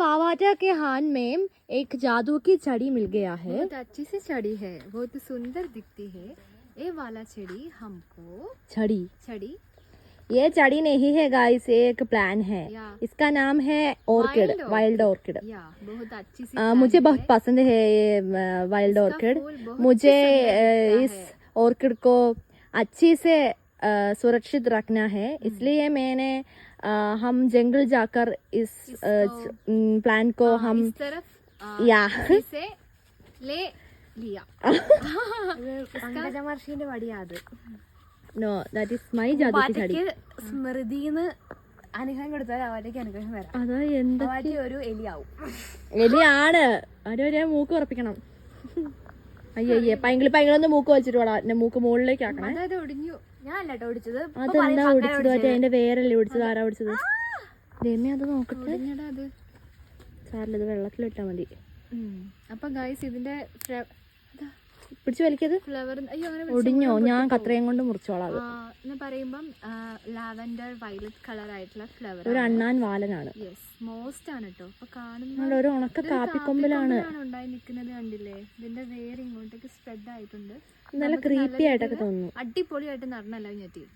वावाटा के हाथ में एक जादू की छड़ी मिल गया है। बहुत अच्छी सी छड़ी है, बहुत सुंदर दिखती है। ये वाला छड़ी हमको छड़ी ये छड़ी नहीं है गाइस, ये एक प्लान है। इसका नाम है ऑर्किड, वाइल्ड ऑर्किड। बहुत अच्छी सी मुझे बहुत पसंद है ये वाइल्ड ऑर्किड। मुझे इस ऑर्किड को अच्छी से सुरक्षित रखना है, इसलिए मैंने हम जंगल जाकर इस प्लान को हम इस तरफ से ले लिया। പങ്കജമഹർഷിന്റെ വടിയാ അത്. No, that is my जादू की छड़ी. സ്മൃതിന്ന് അനുഗ്രഹം കൊടുത്താൽ അവർക്ക് അനുഗ്രഹം വരാം. അതാ എന്താ ഒരു എലിയാവും. എലിയാണ്. അവരൊരു മൂക്ക് ഉറപ്പിക്കണം. അയ്യേ പൈങ്കിളൊന്ന് മൂക്ക് വെച്ചിട്ട് വേണം എന്റെ മൂക്ക് മുകളിലേക്ക് ആക്കണം. അതായത് ഒടിഞ്ഞു. ഞാനല്ല ഒടിച്ചത്. അതെന്താ ഒടിച്ചത്? എന്റെ വേരല്ലേ ഒടിച്ചത്? ആരാ ഒടിച്ചത്? രമ്യ അത് നോക്കട്ടെ. സാറില്ല, ഇത് വെള്ളത്തിലിട്ടാ മതി. അപ്പൊ ഗൈസ് ഇതിന്റെ പിടിച്ചു വലിക്കത് ഫ്ലവർ ഒടിഞ്ഞോ? ഞാൻ കത്രയും കൊണ്ട് മുറിച്ചോളാം. എന്ന് പറയുമ്പം ലാവൻഡർ വയലറ്റ് കളർ ആയിട്ടുള്ള ഫ്ലവർ, ഒരു അണ്ണാൻ വാലനാണ്. മോസ്റ്റ് ആണ് കേട്ടോ. അപ്പൊ കാണുന്ന ഒരു ഉണക്ക കാപ്പിക്കൊമ്പിലാണ് ഉണ്ടായി നിൽക്കുന്നത്. കണ്ടില്ലേ? ഇതിന്റെ വേര് ഇങ്ങോട്ടേക്ക് സ്പ്രെഡ് ആയിട്ടുണ്ട്. നല്ല ക്രീപ്പി ആയിട്ടൊക്കെ തോന്നുന്നു. അടിപൊളിയായിട്ട് നടന്നല്ല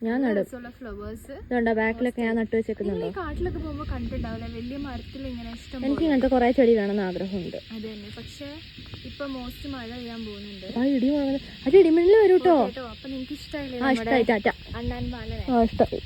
ഞാൻ നടും. ഫ്ലവേഴ്സ് ബാക്കിലൊക്കെ ഞാൻ നട്ടു വെച്ചേക്കുന്നുണ്ടോ? കാട്ടിലൊക്കെ പോകുമ്പോ കണ്ടിട്ടുണ്ടാവില്ല വലിയ മരത്തിൽ ഇങ്ങനെ ഇഷ്ടം. എനിക്ക് ഇങ്ങനത്തെ കുറെ ചെടി വേണമെന്ന് ആഗ്രഹമുണ്ട്. അത് തന്നെ. പക്ഷെ ഇപ്പൊ മോസ്റ്റ് മഴ പെയ്യാൻ പോകുന്നുണ്ട്. ഇടിമിന്നല് വരും കേട്ടോ. അപ്പൊ നിങ്ങക്ക് ഇഷ്ടമായില്ലേ ഇഷ്ടമായി? ടാറ്റ. അണ്ണാൻ ബാലനെ ഇഷ്ടമായി.